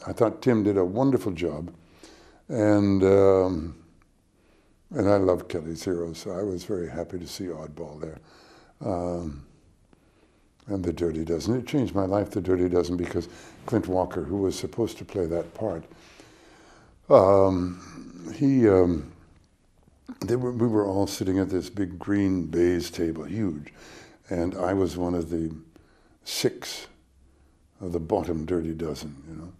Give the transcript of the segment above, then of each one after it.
I thought Tim did a wonderful job, and I loved Kelly's Heroes, so I was very happy to see Oddball there. And The Dirty Dozen. It changed my life, The Dirty Dozen, because Clint Walker, who was supposed to play that part, we were all sitting at this big green baize table, huge, and I was one of the 6 of the bottom Dirty Dozen, you know.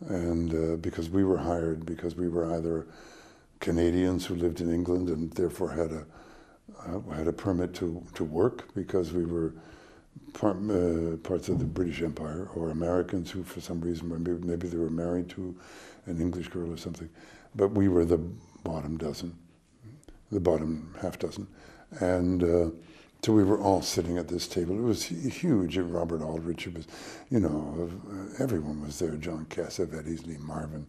And because we were hired, because we were either Canadians who lived in England and therefore had a permit to work because we were parts of the British Empire, or Americans who for some reason, maybe they were married to an English girl or something, but we were the bottom dozen, the bottom half dozen. And so we were all sitting at this table. It was huge. Robert Aldrich, it was, you know, everyone was there. John Cassavetes, Lee Marvin,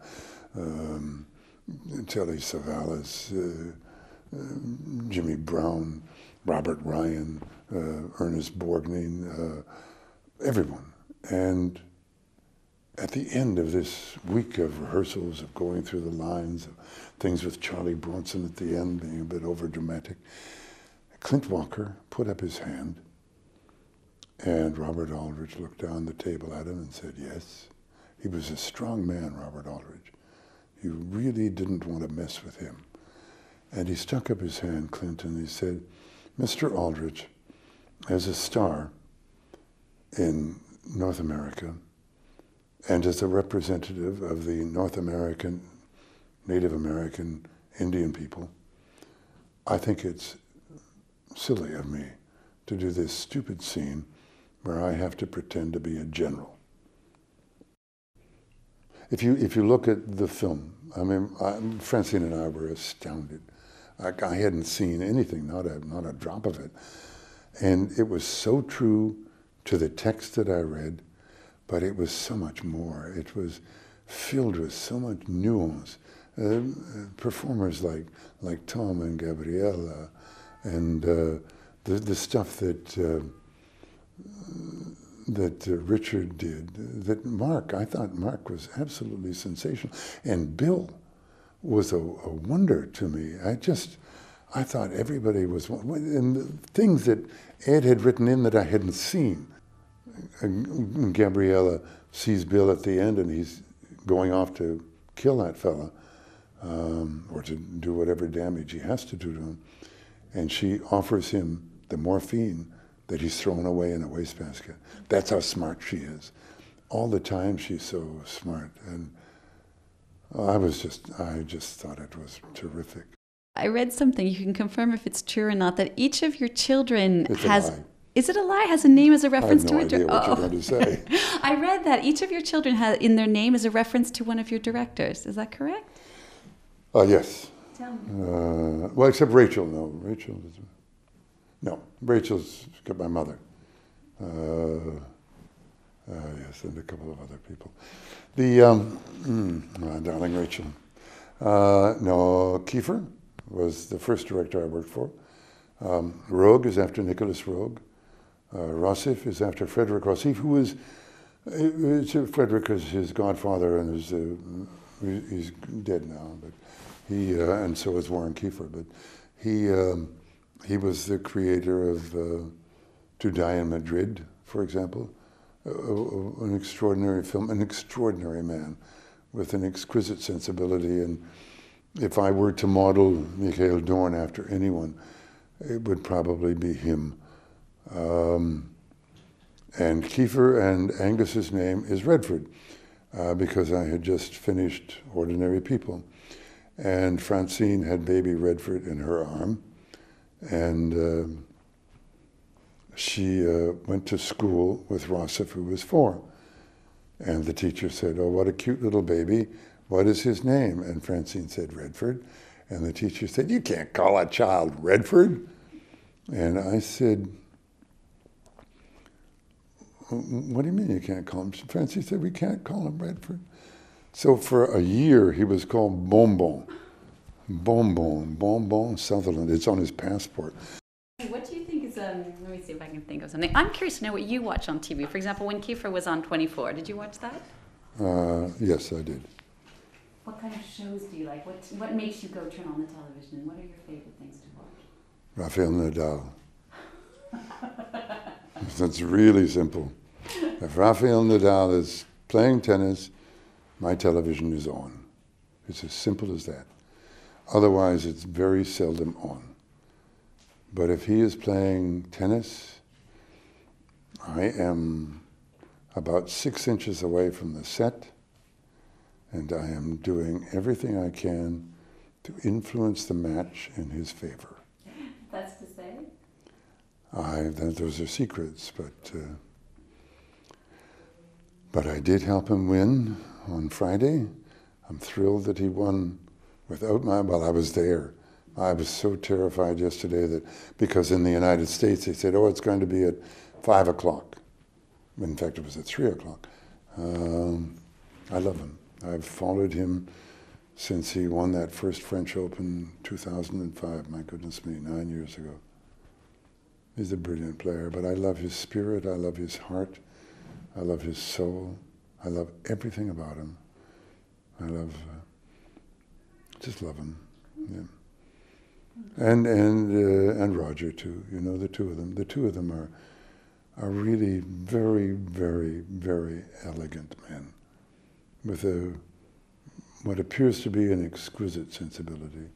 Telly Savalas, Jimmy Brown, Robert Ryan, Ernest Borgnine, everyone. And at the end of this week of rehearsals, of going through the lines, of things with Charlie Bronson at the end being a bit overdramatic, Clint Walker put up his hand, and Robert Aldrich looked down the table at him and said, yes. He was a strong man, Robert Aldrich. You really didn't want to mess with him. And he stuck up his hand, Clint, and he said, Mr. Aldrich, as a star in North America, and as a representative of the North American, Native American, Indian people, I think it's silly of me to do this stupid scene where I have to pretend to be a general. If you look at the film, I mean, Francine and I were astounded. I hadn't seen anything, not a drop of it. And it was so true to the text that I read, but it was so much more. It was filled with so much nuance. Performers like Tom and Gabriella, and the stuff that Richard did, that Mark, I thought Mark was absolutely sensational. And Bill was a wonder to me. I thought everybody was, and the things that Ed had written in that I hadn't seen. Gabriella sees Bill at the end and he's going off to kill that fella, or to do whatever damage he has to do to him. And she offers him the morphine that he's thrown away in a wastebasket. That's how smart she is. All the time she's so smart. And I just thought it was terrific. I read something, you can confirm if it's true or not, that each of your children has... A lie. Is it a lie? Has a name as a reference to I have no idea what you're going to say. I read that each of your children has in their name is a reference to one of your directors. Is that correct? Yes. Tell me. Well, except Rachel. No, Rachel's got my mother. Yes, and a couple of other people. Darling Rachel. No, Kiefer was the first director I worked for. Rogue is after Nicholas Rogue. Rossif is after Frederick Rossif, who was, Frederick is his godfather, and he's dead now, but he, and so is Warren Kiefer, but he was the creator of To Die in Madrid, for example, an extraordinary film, an extraordinary man with an exquisite sensibility. And if I were to model Mikhail Dorn after anyone, it would probably be him. And Kiefer and Angus's name is Redford, because I had just finished Ordinary People. And Francine had baby Redford in her arm, and she went to school with Rossif, who was 4. And the teacher said, oh, what a cute little baby. What is his name? And Francine said, Redford. And the teacher said, you can't call a child Redford. And I said, what do you mean you can't call him? Francine said, we can't call him Redford. So for a year, he was called Bonbon. Bonbon Sutherland. It's on his passport. What do you think is, let me see if I can think of something. I'm curious to know what you watch on TV. For example, when Kiefer was on 24, did you watch that? Yes, I did. What kind of shows do you like? What makes you go turn on the television? What are your favorite things to watch? Rafael Nadal. That's really simple. If Rafael Nadal is playing tennis, my television is on. It's as simple as that. Otherwise, it's very seldom on. But if he is playing tennis, I am about 6 inches away from the set, and I am doing everything I can to influence the match in his favor. That's to say? Those are secrets, but I did help him win on Friday. I'm thrilled that he won without well, I was there. I was so terrified yesterday that, because in the United States they said, oh, it's going to be at 5 o'clock. In fact, it was at 3 o'clock. I love him. I've followed him since he won that first French Open 2005. My goodness me, 9 years ago. He's a brilliant player, but I love his spirit, I love his heart, I love his soul, I love everything about him. I just love him, yeah. And Roger too, you know, the two of them. The two of them are really very, very, very elegant men with what appears to be an exquisite sensibility.